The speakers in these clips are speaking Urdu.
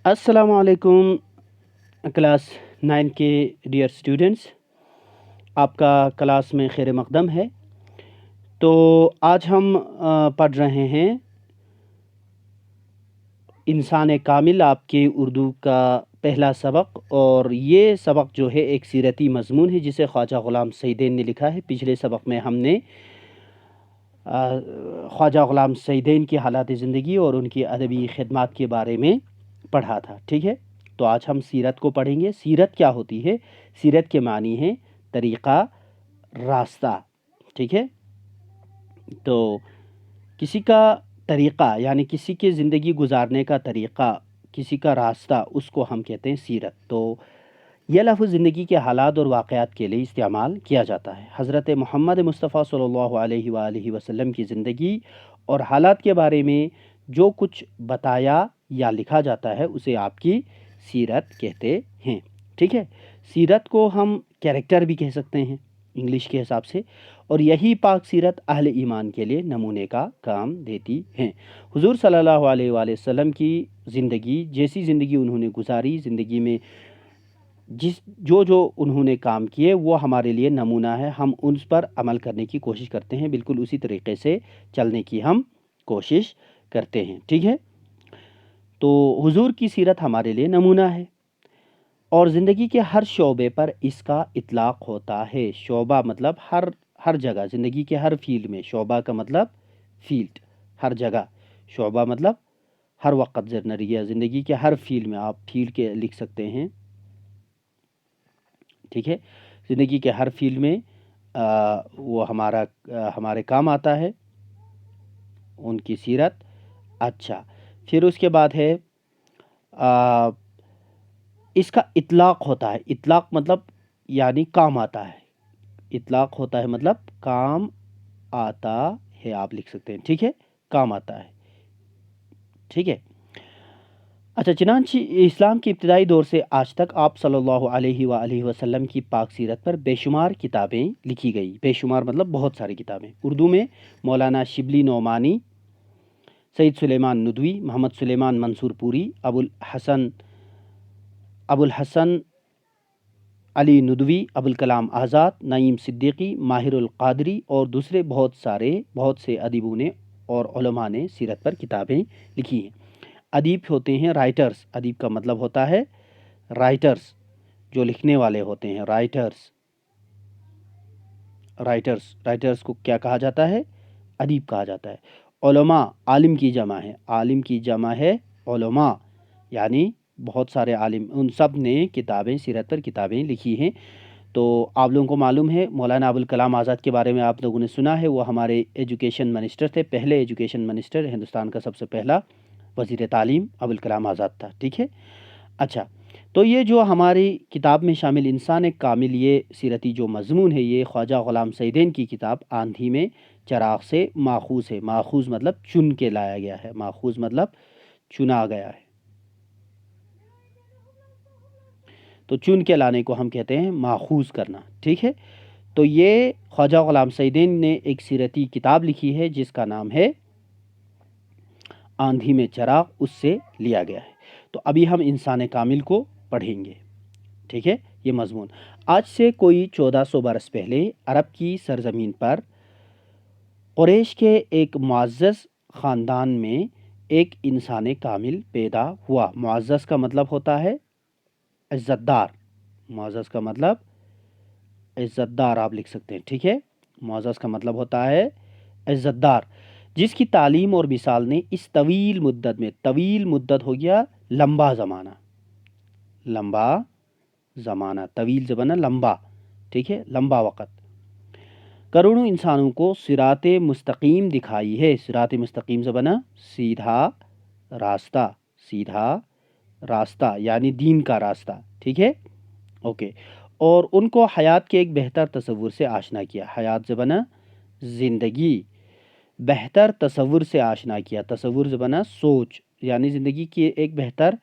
السلام علیکم کلاس 9 کے ڈیئر اسٹوڈنٹس، آپ کا کلاس میں خیر مقدم ہے۔ تو آج ہم پڑھ رہے ہیں انسان کامل، آپ کے اردو کا پہلا سبق، اور یہ سبق جو ہے ایک سیرتی مضمون ہے جسے خواجہ غلام سعیدین نے لکھا ہے۔ پچھلے سبق میں ہم نے خواجہ غلام سعیدین کی حالات زندگی اور ان کی ادبی خدمات کے بارے میں پڑھا تھا، ٹھیک ہے؟ تو آج ہم سیرت کو پڑھیں گے۔ سیرت کیا ہوتی ہے؟ سیرت کے معنی ہے طریقہ، راستہ، ٹھیک ہے؟ تو کسی کا طریقہ یعنی کسی کے زندگی گزارنے کا طریقہ، کسی کا راستہ، اس کو ہم کہتے ہیں سیرت۔ تو یہ لفظ زندگی کے حالات اور واقعات کے لیے استعمال کیا جاتا ہے۔ حضرت محمد مصطفیٰ صلی اللہ علیہ وآلہ وسلم کی زندگی اور حالات کے بارے میں جو کچھ بتایا یا لکھا جاتا ہے اسے آپ کی سیرت کہتے ہیں، ٹھیک ہے؟ سیرت کو ہم کیریکٹر بھی کہہ سکتے ہیں انگلش کے حساب سے، اور یہی پاک سیرت اہل ایمان کے لیے نمونے کا کام دیتی ہیں۔ حضور صلی اللہ علیہ وآلہ وسلم کی زندگی، جیسی زندگی انہوں نے گزاری، زندگی میں جو انہوں نے کام کیے وہ ہمارے لیے نمونہ ہے۔ ہم ان پر عمل کرنے کی کوشش کرتے ہیں، بالکل اسی طریقے سے چلنے کی ہم کوشش کرتے ہیں، ٹھیک ہے؟ تو حضور کی سیرت ہمارے لیے نمونہ ہے، اور زندگی کے ہر شعبے پر اس کا اطلاق ہوتا ہے۔ شعبہ مطلب ہر جگہ، زندگی کے ہر فیلڈ میں، شعبہ کا مطلب فیلڈ، ہر جگہ، شعبہ مطلب ہر وقت، ذریعہ، زندگی کے ہر فیلڈ میں، آپ فیلڈ کے لکھ سکتے ہیں، ٹھیک ہے؟ زندگی کے ہر فیلڈ میں وہ ہمارے کام آتا ہے ان کی سیرت۔ اچھا، پھر اس کے بعد ہے اس کا اطلاق ہوتا ہے۔ اطلاق مطلب یعنی کام آتا ہے، اطلاق ہوتا ہے مطلب کام آتا ہے، آپ لکھ سکتے ہیں، ٹھیک ہے؟ کام آتا ہے، ٹھیک ہے؟ اچھا، چنانچہ اسلام کے ابتدائی دور سے آج تک آپ صلی اللہ علیہ وآلہ وسلم کی پاک سیرت پر بے شمار کتابیں لکھی گئی۔ بے شمار مطلب بہت ساری کتابیں۔ اردو میں مولانا شبلی نعمانی، سید سلیمان ندوی، محمد سلیمان منصور پوری، ابو الحسن علی ندوی، ابوالکلام آزاد، نعیم صدیقی، ماہر القادری اور دوسرے بہت سے ادیبوں نے اور علماء نے سیرت پر کتابیں لکھی ہیں۔ ادیب ہوتے ہیں رائٹرز، ادیب کا مطلب ہوتا ہے رائٹرز، جو لکھنے والے ہوتے ہیں، رائٹرز کو کیا کہا جاتا ہے؟ ادیب کہا جاتا ہے۔ علماء، عالم کی جمع ہے، عالم کی جمع ہے علماء، یعنی بہت سارے عالم، ان سب نے سیرت پر کتابیں لکھی ہیں۔ تو آپ لوگوں کو معلوم ہے مولانا ابوالکلام آزاد کے بارے میں آپ لوگوں نے سنا ہے، وہ ہمارے ایجوکیشن منسٹر تھے، پہلے ایجوکیشن منسٹر، ہندوستان کا سب سے پہلا وزیر تعلیم ابوالکلام آزاد تھا، ٹھیک ہے؟ اچھا، تو یہ جو ہماری کتاب میں شامل انسان کامل، یہ سیرتی جو مضمون ہے، یہ خواجہ غلام سعیدین کی کتاب آندھی میں چراغ سے ماخوذ ہے۔ ماخوذ مطلب چن کے لایا گیا ہے، ماخوذ مطلب چنا گیا ہے، تو چن کے لانے کو ہم کہتے ہیں ماخوذ کرنا، ٹھیک ہے؟ تو یہ خواجہ غلام سعیدین نے ایک سیرتی کتاب لکھی ہے جس کا نام ہے آندھی میں چراغ، اس سے لیا گیا ہے۔ تو ابھی ہم انسان کامل کو پڑھیں گے، ٹھیک ہے؟ یہ مضمون آج سے کوئی 1400 برس پہلے عرب کی سرزمین پر قریش کے ایک معزز خاندان میں ایک انسان کامل پیدا ہوا۔ معزز کا مطلب ہوتا ہے عزت دار، معزز کا مطلب عزت دار، آپ لکھ سکتے ہیں، ٹھیک ہے؟ معزز کا مطلب ہوتا ہے عزت دار، جس کی تعلیم اور مثال نے اس طویل مدت میں، طویل مدت ہو گیا لمبا زمانہ، طویل زمانہ لمبا، ٹھیک ہے؟ لمبا وقت، کروڑوں انسانوں کو صراط مستقیم دکھائی ہے۔ صراط مستقیم زبانہ سیدھا راستہ یعنی دین کا راستہ، ٹھیک ہے؟ اوکے، اور ان کو حیات کے ایک بہتر تصور سے آشنا کیا۔ حیات زبانہ زندگی، بہتر تصور سے آشنا کیا، تصور زبانہ سوچ، یعنی زندگی کی ایک بہتر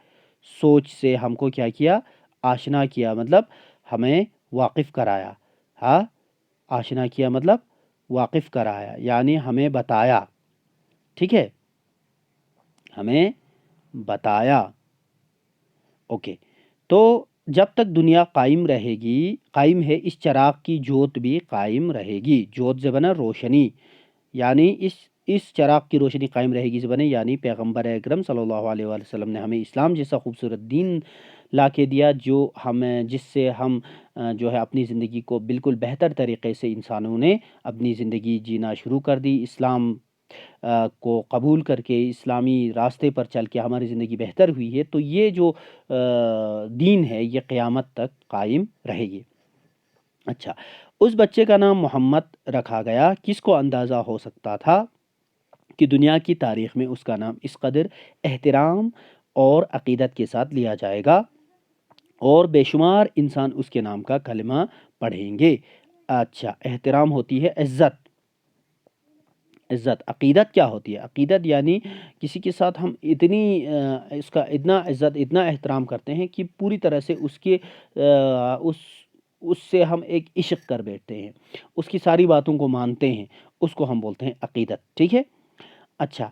سوچ سے ہم کو کیا کیا؟ آشنا کیا، مطلب ہمیں واقف کرایا، ہاں، آشنا کیا مطلب واقف کرایا، یعنی ہمیں بتایا، ٹھیک ہے؟ ہمیں بتایا، اوکے، تو جب تک دنیا قائم رہے گی، قائم ہے، اس چراغ کی جوت بھی قائم رہے گی۔ جوت زبانہ روشنی، یعنی اس چراغ کی روشنی قائم رہے گی زبانہ، یعنی پیغمبر اکرم صلی اللہ علیہ وآلہ وسلم نے ہمیں اسلام جیسا خوبصورت دین لا کے دیا، جس سے ہم جو ہے اپنی زندگی کو بالکل بہتر طریقے سے انسانوں نے اپنی زندگی جینا شروع کر دی۔ اسلام کو قبول کر کے اسلامی راستے پر چل کے ہماری زندگی بہتر ہوئی ہے، تو یہ جو دین ہے یہ قیامت تک قائم رہے گی۔ اچھا، اس بچے کا نام محمد رکھا گیا۔ کس کو اندازہ ہو سکتا تھا کہ دنیا کی تاریخ میں اس کا نام اس قدر احترام اور عقیدت کے ساتھ لیا جائے گا، اور بے شمار انسان اس کے نام کا کلمہ پڑھیں گے۔ اچھا، احترام ہوتی ہے عزت، عزت۔ عقیدت کیا ہوتی ہے؟ عقیدت یعنی کسی کے ساتھ ہم اس کا اتنا عزت، اتنا احترام کرتے ہیں کہ پوری طرح سے اس سے ہم ایک عشق کر بیٹھتے ہیں، اس کی ساری باتوں کو مانتے ہیں، اس کو ہم بولتے ہیں عقیدت، ٹھیک ہے؟ اچھا،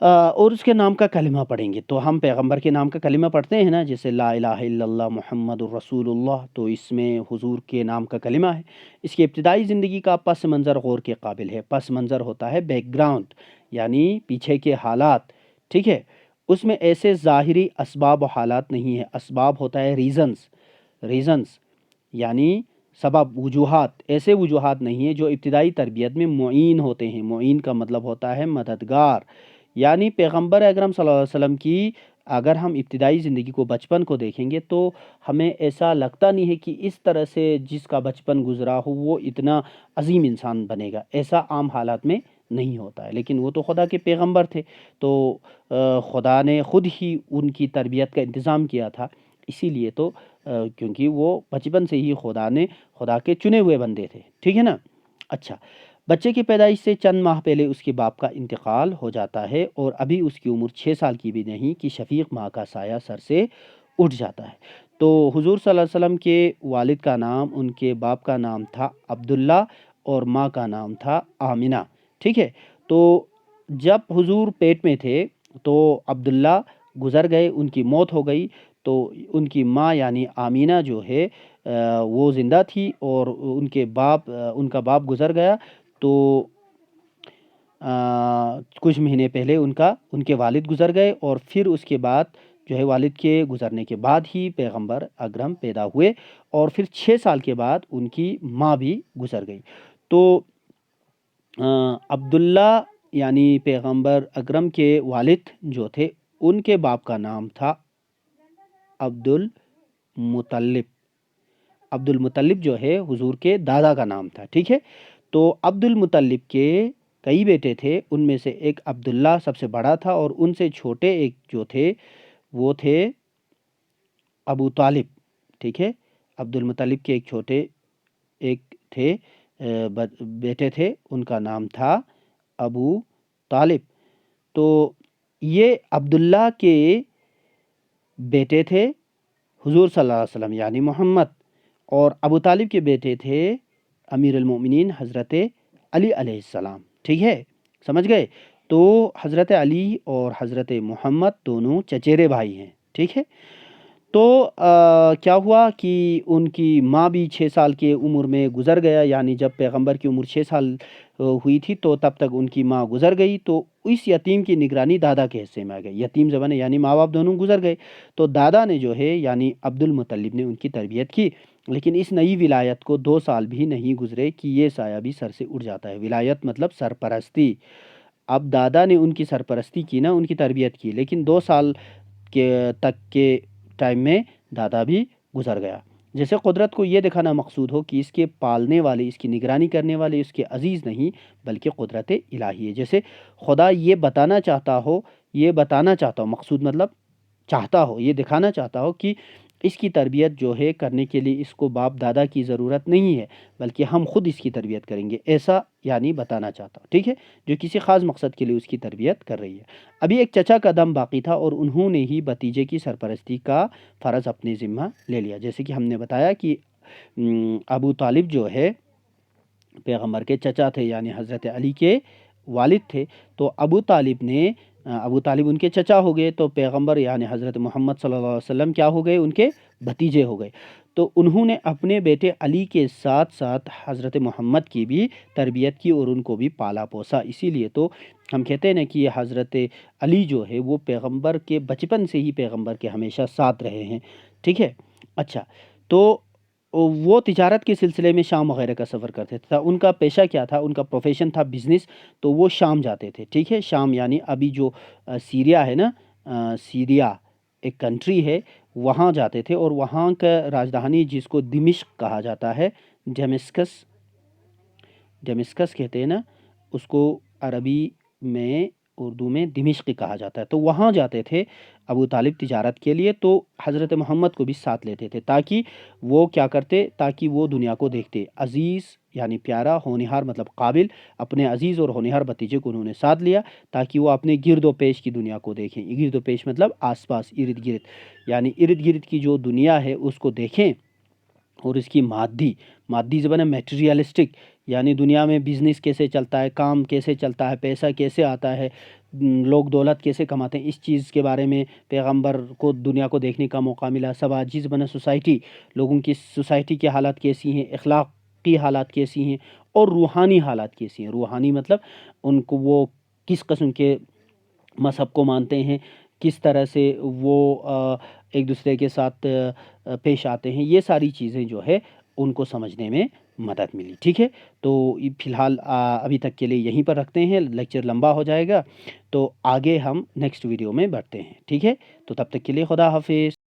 اور اس کے نام کا کلمہ پڑھیں گے، تو ہم پیغمبر کے نام کا کلمہ پڑھتے ہیں نا، جیسے لا الہ الا اللہ محمد الرسول اللہ، تو اس میں حضور کے نام کا کلمہ ہے۔ اس کی ابتدائی زندگی کا پس منظر غور کے قابل ہے۔ پس منظر ہوتا ہے بیک گراؤنڈ، یعنی پیچھے کے حالات، ٹھیک ہے؟ اس میں ایسے ظاہری اسباب و حالات نہیں ہے۔ اسباب ہوتا ہے ریزنز، یعنی سبب، وجوہات۔ ایسے وجوہات نہیں ہیں جو ابتدائی تربیت میں معین ہوتے ہیں۔ معین کا مطلب ہوتا ہے مددگار، یعنی پیغمبر اکرم صلی اللہ علیہ وسلم کی اگر ہم ابتدائی زندگی کو، بچپن کو دیکھیں گے تو ہمیں ایسا لگتا نہیں ہے کہ اس طرح سے جس کا بچپن گزرا ہو وہ اتنا عظیم انسان بنے گا، ایسا عام حالات میں نہیں ہوتا ہے۔ لیکن وہ تو خدا کے پیغمبر تھے، تو خدا نے خود ہی ان کی تربیت کا انتظام کیا تھا، اسی لیے تو کیونکہ وہ بچپن سے ہی خدا کے چنے ہوئے بندے تھے، ٹھیک ہے نا؟ اچھا، بچے کی پیدائش سے چند ماہ پہلے اس کے باپ کا انتقال ہو جاتا ہے، اور ابھی اس کی عمر 6 سال کی بھی نہیں کہ شفیق ماں کا سایہ سر سے اٹھ جاتا ہے۔ تو حضور صلی اللہ علیہ وسلم کے والد کا نام، ان کے باپ کا نام تھا عبداللہ، اور ماں کا نام تھا آمنہ، ٹھیک ہے؟ تو جب حضور پیٹ میں تھے تو عبداللہ گزر گئے، ان کی موت ہو گئی، تو ان کی ماں یعنی آمینہ جو ہے وہ زندہ تھی، اور ان کا باپ گزر گیا، تو کچھ مہینے پہلے ان کے والد گزر گئے، اور پھر اس کے بعد جو ہے والد کے گزرنے کے بعد ہی پیغمبر اکرم پیدا ہوئے، اور پھر 6 سال کے بعد ان کی ماں بھی گزر گئی۔ تو عبداللہ یعنی پیغمبر اکرم کے والد جو تھے ان کے باپ کا نام تھا عبد المطلب۔ عبد المطلب جو ہے حضور کے دادا کا نام تھا، ٹھیک ہے؟ تو عبد المطلب کے کئی بیٹے تھے، ان میں سے ایک عبداللہ سب سے بڑا تھا، اور ان سے چھوٹے ایک جو تھے وہ تھے ابو طالب، ٹھیک ہے؟ عبد المطلب کے ایک تھے بیٹے تھے، ان کا نام تھا ابو طالب۔ تو یہ عبداللہ کے بیٹے تھے حضور صلی اللہ علیہ وسلم یعنی محمد، اور ابو طالب کے بیٹے تھے امیر المؤمنین حضرت علی علیہ السلام، ٹھیک ہے؟ سمجھ گئے؟ تو حضرت علی اور حضرت محمد دونوں چچیرے بھائی ہیں، ٹھیک ہے؟ تو کیا ہوا کہ ان کی ماں بھی 6 سال کی عمر میں گزر گیا، یعنی جب پیغمبر کی عمر 6 سال ہوئی تھی تو تب تک ان کی ماں گزر گئی، تو اس یتیم کی نگرانی دادا کے حصے میں آ گئی۔ یتیم زمانے یعنی ماں باپ دونوں گزر گئے، تو دادا نے جو ہے یعنی عبد المطلب نے ان کی تربیت کی، لیکن اس نئی ولایت کو 2 سال بھی نہیں گزرے کہ یہ سایہ بھی سر سے اٹھ جاتا ہے۔ ولایت مطلب سرپرستی۔ اب دادا نے ان کی سرپرستی کی نا، ان کی تربیت کی، لیکن 2 سال تک کے ٹائم میں دادا بھی گزر گیا۔ جیسے قدرت کو یہ دکھانا مقصود ہو کہ اس کے پالنے والے، اس کی نگرانی کرنے والے اس کے عزیز نہیں بلکہ قدرت الہی ہے۔ جیسے خدا یہ بتانا چاہتا ہو، مقصود مطلب چاہتا ہو، یہ دکھانا چاہتا ہو کہ اس کی تربیت جو ہے کرنے کے لیے اس کو باپ دادا کی ضرورت نہیں ہے، بلکہ ہم خود اس کی تربیت کریں گے، ایسا یعنی بتانا چاہتا ہوں، ٹھیک ہے؟ جو کسی خاص مقصد کے لیے اس کی تربیت کر رہی ہے۔ ابھی ایک چچا کا دم باقی تھا، اور انہوں نے ہی بھتیجے کی سرپرستی کا فرض اپنے ذمہ لے لیا۔ جیسے کہ ہم نے بتایا کہ ابو طالب جو ہے پیغمبر کے چچا تھے، یعنی حضرت علی کے والد تھے، تو ابو طالب نے ابو طالب ان کے چچا ہو گئے، تو پیغمبر یعنی حضرت محمد صلی اللہ علیہ وسلم کیا ہو گئے؟ ان کے بھتیجے ہو گئے۔ تو انہوں نے اپنے بیٹے علی کے ساتھ ساتھ حضرت محمد کی بھی تربیت کی اور ان کو بھی پالا پوسا، اسی لیے تو ہم کہتے ہیں نا کہ حضرت علی جو ہے وہ پیغمبر کے بچپن سے ہی پیغمبر کے ہمیشہ ساتھ رہے ہیں، ٹھیک ہے۔ اچھا، تو وہ تجارت کے سلسلے میں شام وغیرہ کا سفر کرتے تھے، ان کا پیشہ کیا تھا؟ ان کا پروفیشن تھا بزنس، تو وہ شام جاتے تھے، ٹھیک ہے۔ شام یعنی ابھی جو سیریا ہے نا، سیریا ایک کنٹری ہے، وہاں جاتے تھے، اور وہاں کا راجدھانی جس کو دمشق کہا جاتا ہے، ڈیمسکس کہتے ہیں نا اس کو، عربی میں اردو میں دمشق کہا جاتا ہے، تو وہاں جاتے تھے ابو طالب تجارت کے لیے، تو حضرت محمد کو بھی ساتھ لیتے تھے، تاکہ وہ کیا کرتے، تاکہ وہ دنیا کو دیکھتے، عزیز یعنی پیارا، ہونہار مطلب قابل، اپنے عزیز اور ہونہار بھتیجے کو انہوں نے ساتھ لیا تاکہ وہ اپنے گرد و پیش کی دنیا کو دیکھیں۔ گرد و پیش مطلب آس پاس، ارد گرد، یعنی ارد گرد کی جو دنیا ہے اس کو دیکھیں، اور اس کی مادی زبان ہے میٹیریلسٹک، یعنی دنیا میں بزنس کیسے چلتا ہے، کام کیسے چلتا ہے، پیسہ کیسے آتا ہے، لوگ دولت کیسے کماتے ہیں، اس چیز کے بارے میں پیغمبر کو دنیا کو دیکھنے کا موقع ملا۔ سماجی زبان سوسائٹی، لوگوں کی سوسائٹی کی حالات کیسی ہیں، اخلاقی حالات کیسی ہیں، اور روحانی حالات کیسی ہیں۔ روحانی مطلب ان کو وہ کس قسم کے مذہب کو مانتے ہیں، کس طرح سے وہ ایک دوسرے کے ساتھ پیش آتے ہیں، یہ ساری چیزیں جو ہے ان کو سمجھنے میں مدد ملی، ٹھیک ہے۔ تو فی الحال ابھی تک کے لیے یہیں پر رکھتے ہیں، لیکچر لمبا ہو جائے گا، تو آگے ہم نیکسٹ ویڈیو میں بڑھتے ہیں، ٹھیک ہے۔ تو تب تک کے لیے خدا حافظ۔